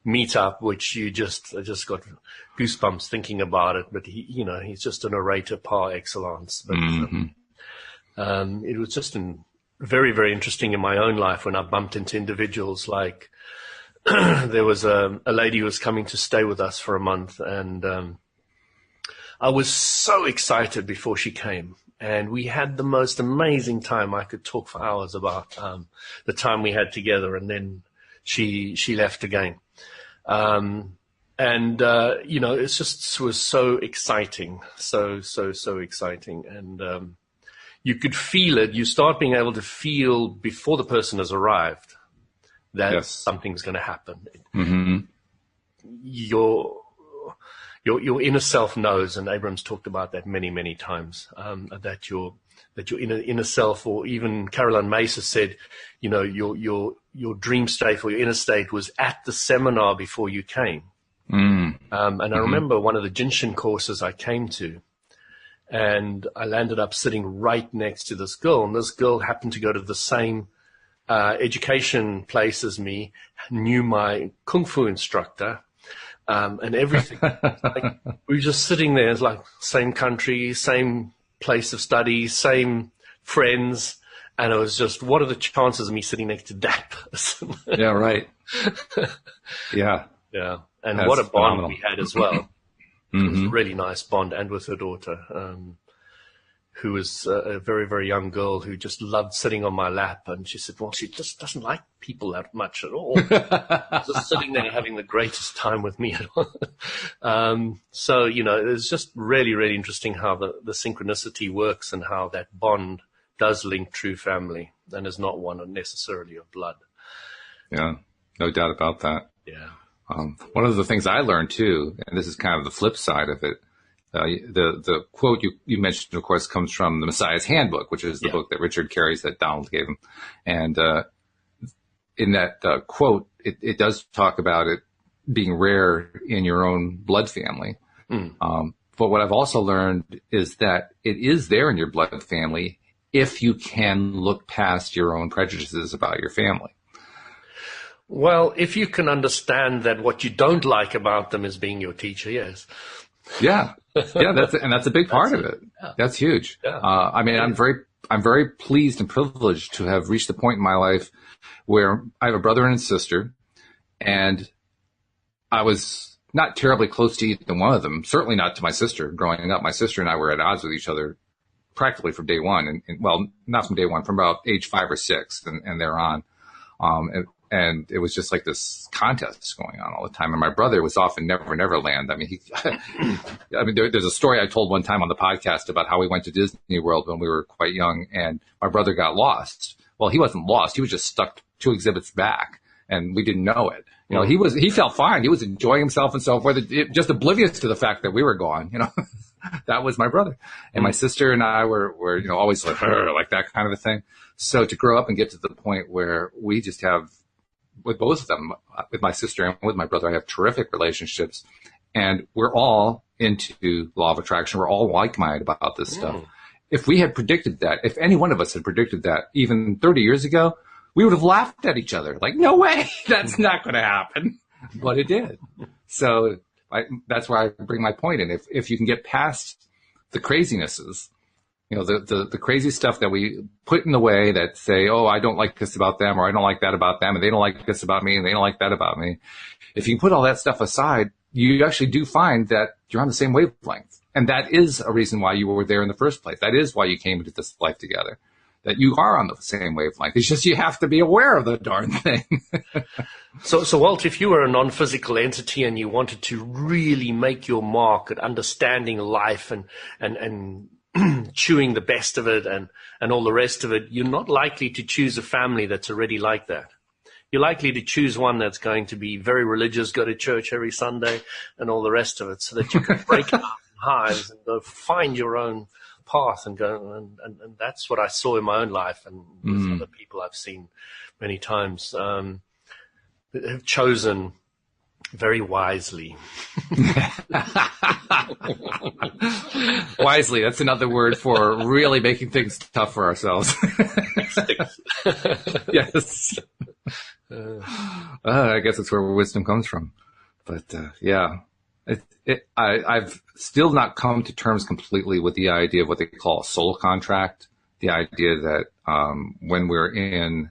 meetup, which I just got goosebumps thinking about it. But he's just an orator par excellence. But, it was just very, very interesting in my own life when I bumped into individuals like there was a lady who was coming to stay with us for a month, and I was so excited before she came, and we had the most amazing time. I could talk for hours about the time we had together, and then she left again. It just was so exciting, so exciting, and you could feel it. You start being able to feel before the person has arrived that something's going to happen. Your inner self knows, and Abrams talked about that many, many times, that your inner self, or even Caroline Mesa said, your dream state or your inner state was at the seminar before you came. And I remember one of the Jinshin courses I came to, and I landed up sitting right next to this girl, and this girl happened to go to the same education place as me, knew my kung fu instructor, and everything. Like, we were just sitting there, it's like same country, same place of study, same friends, and it was just, what are the chances of me sitting next to that person? Yeah, right. Yeah. Yeah, and That's what a bond phenomenal. we had as well. It was a really nice bond, and with her daughter, who was a very, very young girl who just loved sitting on my lap. And she said, well, she just doesn't like people that much at all. Just sitting there having the greatest time with me. So, it's just really, really interesting how the synchronicity works, and how that bond does link true family and is not one necessarily of blood. Yeah, no doubt about that. Yeah. One of the things I learned too, and this is kind of the flip side of it, the quote you mentioned, of course, comes from the Messiah's Handbook, which is the book that Richard carries that Donald gave him. And in that quote, it does talk about it being rare in your own blood family. But what I've also learned is that it is there in your blood family if you can look past your own prejudices about your family. Well, if you can understand that what you don't like about them is being your teacher, yes. Yeah. Yeah. That's a big part of it. Yeah. That's huge. Yeah. I'm very pleased and privileged to have reached the point in my life where I have a brother and a sister, and I was not terribly close to either one of them, certainly not to my sister. Growing up, my sister and I were at odds with each other practically from day one, and well, not from day one, from about age 5 or 6 and thereon. And it was just like this contest going on all the time. And my brother was off in Never Land. I mean, there's a story I told one time on the podcast about how we went to Disney World when we were quite young, and my brother got lost. Well, he wasn't lost. He was just stuck 2 exhibits back, and we didn't know it. He felt fine. He was enjoying himself and so forth, just oblivious to the fact that we were gone, That was my brother. And my sister and I were always like that kind of a thing. So to grow up and get to the point where we just have, with both of them, with my sister and with my brother, I have terrific relationships, and we're all into law of attraction. We're all like-minded about this stuff. If we had predicted that, if any one of us had predicted that even 30 years ago, we would have laughed at each other. Like, no way, that's not going to happen. But it did. So that's where I bring my point in. If you can get past the crazinesses The crazy stuff that we put in the way that say, oh, I don't like this about them, or I don't like that about them, and they don't like this about me, and they don't like that about me. If you put all that stuff aside, you actually do find that you're on the same wavelength. And that is a reason why you were there in the first place. That is why you came into this life together. That you are on the same wavelength. It's just you have to be aware of the darn thing. So Walt, if you were a non-physical entity and you wanted to really make your mark at understanding life and chewing the best of it and all the rest of it, you're not likely to choose a family that's already like that. You're likely to choose one that's going to be very religious, go to church every Sunday and all the rest of it, so that you can break up in hives and go find your own path and go. And that's what I saw in my own life and with other people I've seen many times, have chosen very wisely. Wisely, that's another word for really making things tough for ourselves. Yes. I guess that's where wisdom comes from. But yeah, I've still not come to terms completely with the idea of what they call a soul contract. The idea that when we're in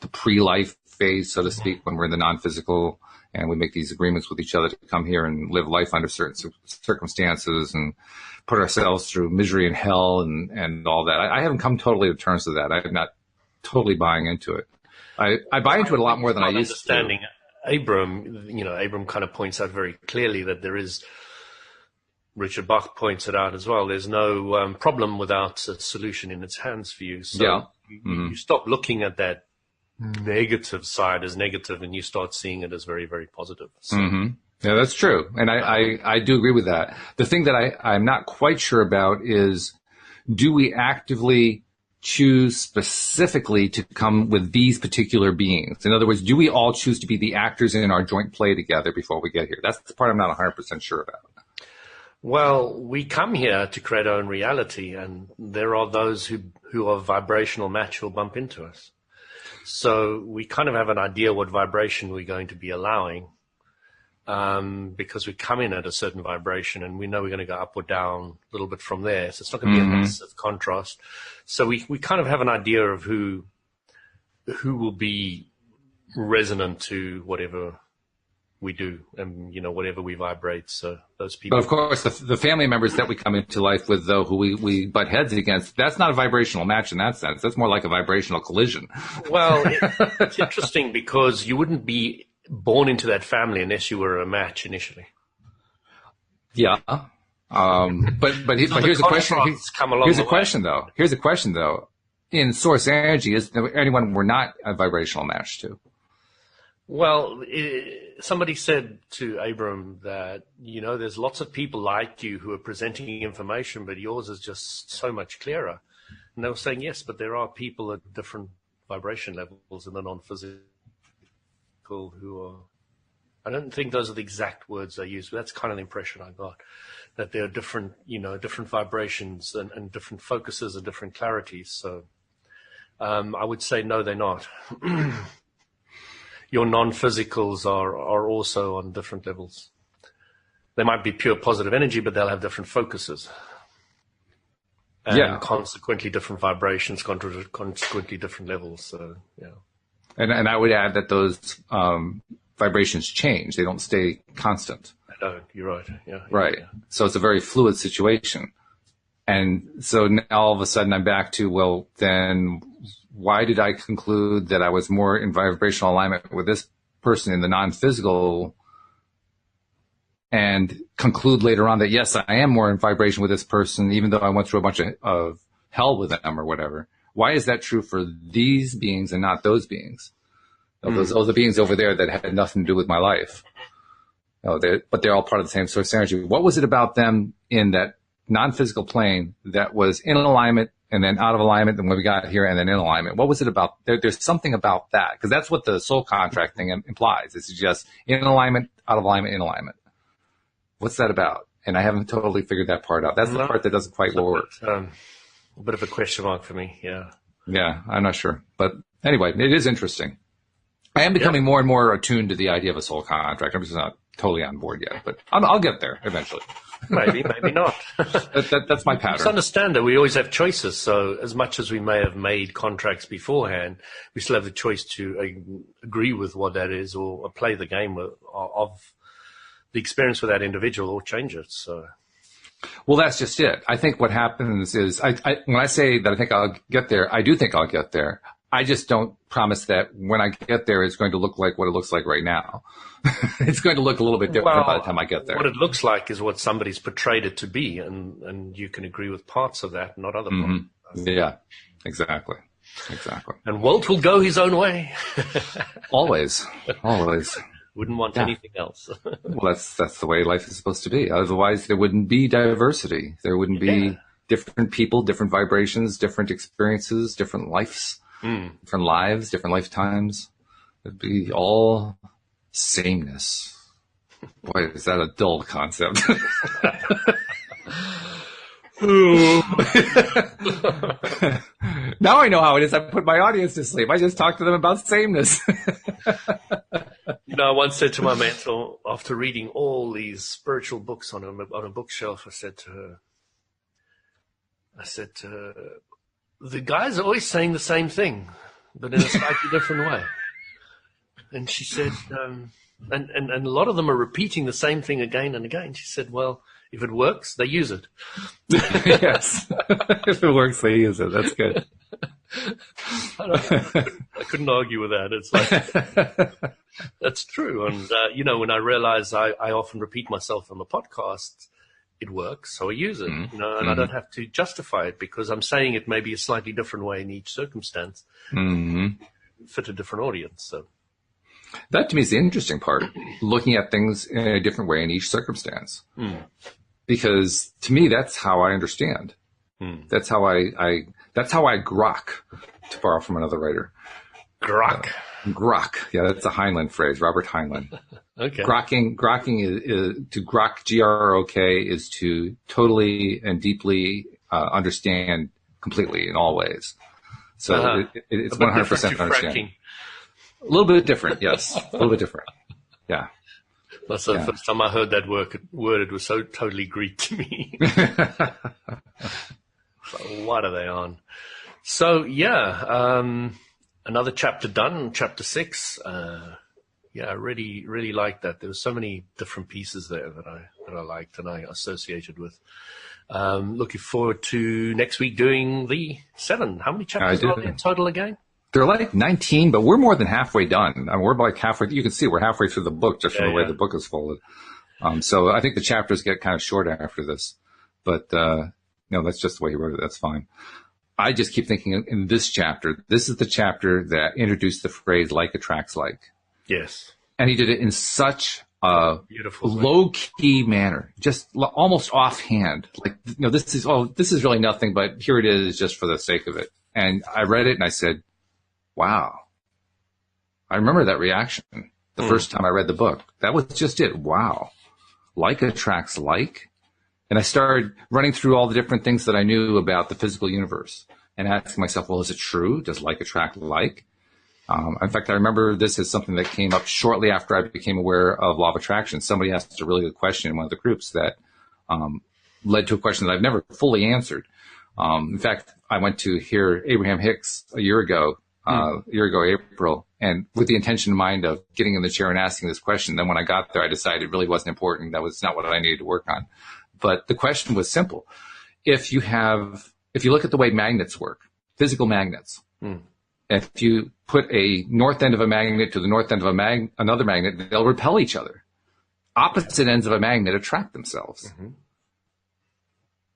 the pre-life phase, so to speak, when we're in the non-physical and we make these agreements with each other to come here and live life under certain circumstances and put ourselves through misery and hell and all that. I haven't come totally to terms with that. I'm not totally buying into it. I buy into it a lot more than I used to. Understanding Abram kind of points out very clearly that there is, Richard Bach points it out as well, there's no problem without a solution in its hands for you. So yeah. You stop looking at that negative side as negative and you start seeing it as very, very positive. So. Yeah, that's true. And I do agree with that. The thing that I'm not quite sure about is, do we actively choose specifically to come with these particular beings? In other words, do we all choose to be the actors in our joint play together before we get here? That's the part I'm not 100% sure about. Well, we come here to create our own reality, and there are those who are vibrational match who will bump into us. So we kind of have an idea what vibration we're going to be allowing, because we come in at a certain vibration and we know we're going to go up or down a little bit from there. So it's not going to be a massive contrast. So we kind of have an idea of who will be resonant to whatever we do and, whatever we vibrate. So those people. But of course, the family members that we come into life with, though, who we butt heads against, that's not a vibrational match in that sense. That's more like a vibrational collision. Well, it's interesting because you wouldn't be born into that family unless you were a match initially. Yeah. But here's a question. Here's a question though. In source energy, is there anyone we're not a vibrational match to? Well, somebody said to Abram that, there's lots of people like you who are presenting information, but yours is just so much clearer. And they were saying, yes, but there are people at different vibration levels in the non-physical who are, I don't think those are the exact words they use, but that's kind of the impression I got, that there are different, different vibrations and different focuses and different clarities. So I would say, no, they're not. Your non-physicals are also on different levels. They might be pure positive energy, but they'll have different focuses. And consequently different vibrations, consequently different levels. So, yeah. And I would add that those vibrations change. They don't stay constant. They don't. You're right. Yeah. Right. Yeah. So it's a very fluid situation. And so now all of a sudden I'm back to, well, then why did I conclude that I was more in vibrational alignment with this person in the non-physical, and conclude later on that, yes, I am more in vibration with this person, even though I went through a bunch of hell with them or whatever? Why is that true for these beings and not those beings? Those the beings over there that had nothing to do with my life. But they're all part of the same source energy. What was it about them in that non-physical plane that was in alignment and then out of alignment, and when we got here and then in alignment? What was it about? There's something about that, because that's what the soul contract thing implies. It's just in alignment, out of alignment, in alignment. What's that about? And I haven't totally figured that part out. That's the part that doesn't quite work. A bit of a question mark for me, yeah. Yeah, I'm not sure. But anyway, it is interesting. I am becoming more and more attuned to the idea of a soul contract. I'm just not totally on board yet, but I'll get there eventually. Maybe not. That's my pattern. Just understand that we always have choices. So as much as we may have made contracts beforehand, we still have the choice to agree with what that is or play the game of the experience with that individual or change it. So. Well, that's just it. I think what happens is when I say that I think I'll get there, I do think I'll get there. I just don't promise that when I get there, it's going to look like what it looks like right now. It's going to look a little bit different by the time I get there. What it looks like is what somebody's portrayed it to be, and you can agree with parts of that, not other parts. Yeah, exactly. And Walt will go his own way. Always. Wouldn't want anything else. Well, that's the way life is supposed to be. Otherwise, there wouldn't be diversity. There wouldn't be different people, different vibrations, different experiences, different lives, different lives, different lifetimes. It'd be all sameness. Boy, is that a dull concept. Now I know how it is. I put my audience to sleep. I just talk to them about sameness. I once said to my mentor, after reading all these spiritual books on a bookshelf, I said to her, the guys are always saying the same thing, but in a slightly different way. And she said, and a lot of them are repeating the same thing again and again. She said, well, if it works, they use it. Yes. If it works, they use it. That's good. I couldn't argue with that. It's like, that's true. And, when I realize I often repeat myself on the podcast, it works, so I use it, and I don't have to justify it because I'm saying it maybe a slightly different way in each circumstance, fit a different audience. So that to me is the interesting part, looking at things in a different way in each circumstance. Because to me, that's how I understand. That's how that's how I grok, to borrow from another writer. Grok. Grok. Yeah, that's a Heinlein phrase, Robert Heinlein. Okay. Grokking is to grok, G-R-O-K, is to totally and deeply understand completely in all ways. So it's 100% understanding. A little bit different, yes. A little bit different. Yeah. That's the first time I heard that word, it was so totally Greek to me. So what are they on? So, another chapter done, chapter 6. I really, really liked that. There were so many different pieces there that I liked and I associated with. Looking forward to next week doing the 7. How many chapters are there in total again? They're like 19, but we're more than halfway done. I mean, we're like halfway. You can see we're halfway through the book just from the way the book is folded. So I think the chapters get kind of short after this, but that's just the way he wrote it. That's fine. I just keep thinking in this chapter, this is the chapter that introduced the phrase "like attracts like." Yes. And he did it in such a beautiful, low-key manner, just almost offhand. Like, this is really nothing, but here it is just for the sake of it. And I read it and I said, wow. I remember that reaction the first time I read the book. That was just it. Wow. Like attracts like. And I started running through all the different things that I knew about the physical universe and asking myself, well, is it true? Does like attract like? In fact, I remember this as something that came up shortly after I became aware of law of attraction. Somebody asked a really good question in one of the groups that led to a question that I've never fully answered. In fact, I went to hear Abraham Hicks a year ago, April, and with the intention in mind of getting in the chair and asking this question. Then when I got there, I decided it really wasn't important. That was not what I needed to work on. But the question was simple. If you look at the way magnets work, physical magnets, if you put a north end of a magnet to the north end of another magnet, they'll repel each other. Opposite ends of a magnet attract themselves.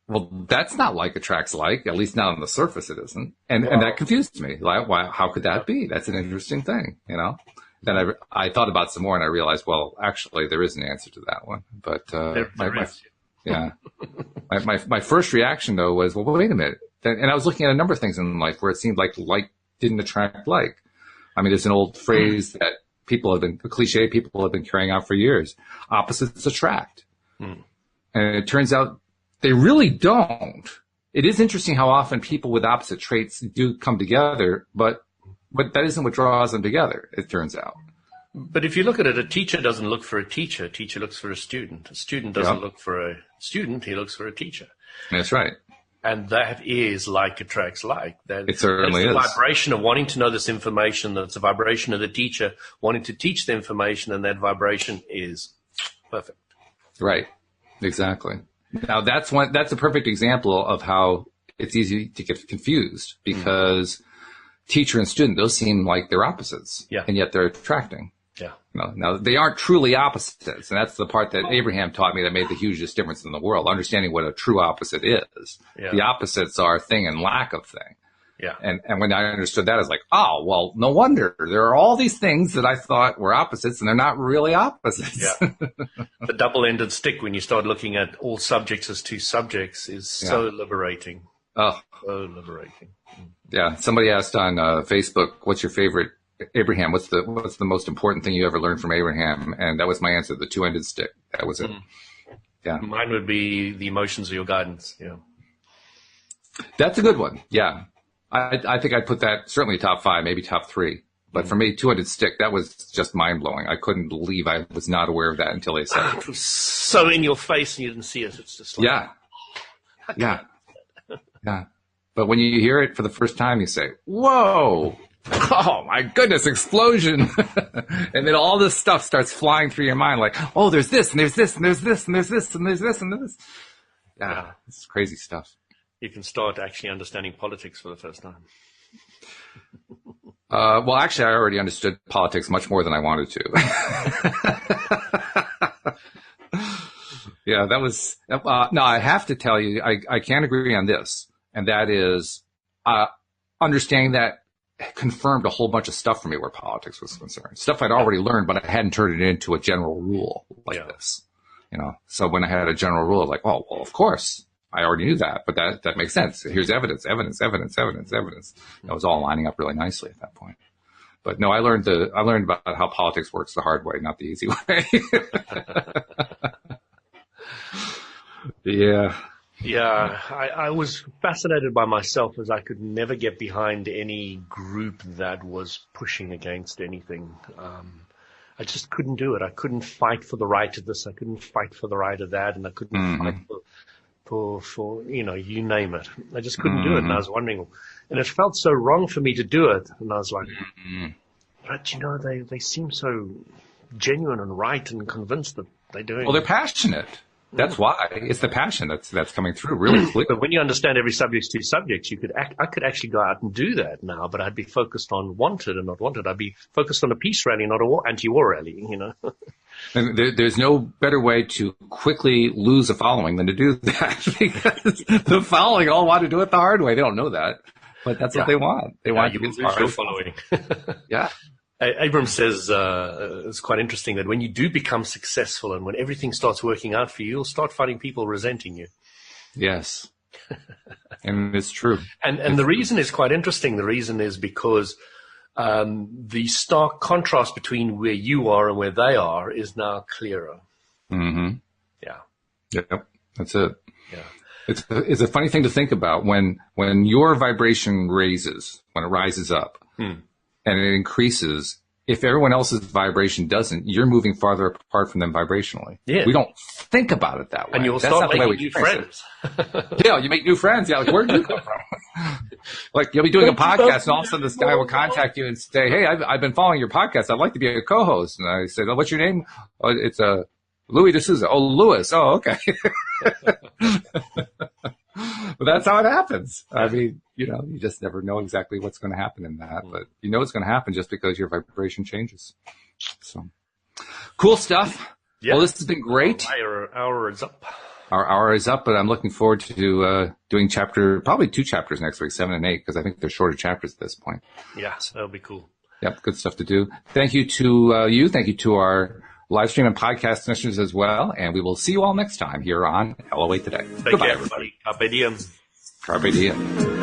Well, that's not like attracts like, at least not on the surface it isn't. And that confused me. Like, how could that be? That's an interesting thing, Then I thought about some more and I realized, well, actually there is an answer to that one. But, my first reaction though was, well, wait a minute. And I was looking at a number of things in life where it seemed like didn't attract like. I mean, there's an old phrase that a cliche people have been carrying out for years. Opposites attract. And it turns out they really don't. It is interesting how often people with opposite traits do come together, but that isn't what draws them together, it turns out. But if you look at it, a teacher doesn't look for a teacher. A teacher looks for a student. A student doesn't look for a student. He looks for a teacher. That's right. And that is like attracts like. It certainly is. The vibration of wanting to know this information. That's a vibration of the teacher wanting to teach the information, and that vibration is perfect. Right. Exactly. Now that's a perfect example of how it's easy to get confused, because teacher and student, those seem like they're opposites. Yeah. And yet they're attracting. Yeah. Now, they aren't truly opposites, and that's the part that Abraham taught me that made the hugest difference in the world, understanding what a true opposite is. Yeah. The opposites are thing and lack of thing. Yeah. And when I understood that, I was like, oh, well, no wonder. There are all these things that I thought were opposites, and they're not really opposites. Yeah. The double-ended stick, when you start looking at all subjects as two subjects, is so liberating. Oh. So liberating. Yeah. Somebody asked on Facebook, what's your favorite Abraham? What's the most important thing you ever learned from Abraham? And that was my answer, the two-ended stick. That was it. Yeah. Mine would be the emotions of your guidance. Yeah. That's a good one. Yeah. I think I'd put that certainly top 5, maybe top 3. But for me, two-ended stick, that was just mind-blowing. I couldn't believe I was not aware of that until they said it. It was so in your face and you didn't see it. It's just like... Yeah. Yeah. But when you hear it for the first time, you say, whoa, oh my goodness, explosion. And then all this stuff starts flying through your mind like, oh, there's this, and there's this, and there's this, and there's this, and there's this, and this. Yeah, it's crazy stuff. You can start actually understanding politics for the first time. Well, actually, I already understood politics much more than I wanted to. Yeah, that was, no, I have to tell you, I can agree on this. And that is, understanding that confirmed a whole bunch of stuff for me where politics was concerned. Stuff I'd already learned, but I hadn't turned it into a general rule like this. So when I had a general rule, like, oh, well, of course, I already knew that, but that makes sense. Here's evidence. That was all lining up really nicely at that point. But no, I learned about how politics works the hard way, not the easy way. Yeah. Yeah, I was fascinated by myself, as I could never get behind any group that was pushing against anything. I just couldn't do it. I couldn't fight for the right of this. I couldn't fight for the right of that. And I couldn't fight for you name it. I just couldn't do it. And I was wondering, and it felt so wrong for me to do it. And I was like, but they seem so genuine and right and convinced that they're doing. Well, they're passionate. That's why. It's the passion that's coming through really clearly. But when you understand every subject's two subjects, I could actually go out and do that now, but I'd be focused on wanted and not wanted. I'd be focused on a peace rally, not a anti-war rally, And there's no better way to quickly lose a following than to do that, because the following all want to do it the hard way. They don't know that, but that's what they want. They want you to lose your following. Yeah. Abram says it's quite interesting that when you do become successful and when everything starts working out for you, you'll start finding people resenting you. Yes. And it's true. And the reason is quite interesting. The reason is because the stark contrast between where you are and where they are is now clearer. Mm-hmm. Yeah. Yep. That's it. Yeah. It's a funny thing to think about when your vibration raises, when it rises up. And it increases. If everyone else's vibration doesn't, you're moving farther apart from them vibrationally. Yeah. We don't think about it that way. And you'll start making new friends. Yeah, you make new friends. Yeah, like, where'd you come from? Like, you'll be doing a podcast, and all of a sudden this guy will contact you and say, hey, I've been following your podcast. I'd like to be a co-host. And I said, oh, what's your name? Oh, it's Louis D'Souza. Oh, Louis. Oh, okay. But that's how it happens. I mean, you just never know exactly what's going to happen in that, but you know it's going to happen just because your vibration changes. So cool stuff. Yeah. Well, this has been great. Our hour is up. Our hour is up, but I'm looking forward to doing probably 2 chapters next week, 7 and 8, because I think they're shorter chapters at this point. Yeah, that'll be cool. Yep, good stuff to do. Thank you to you. Thank you to our live stream and podcast listeners as well. And we will see you all next time here on LOA Today. Goodbye, everybody. Carpe diem. Carpe diem.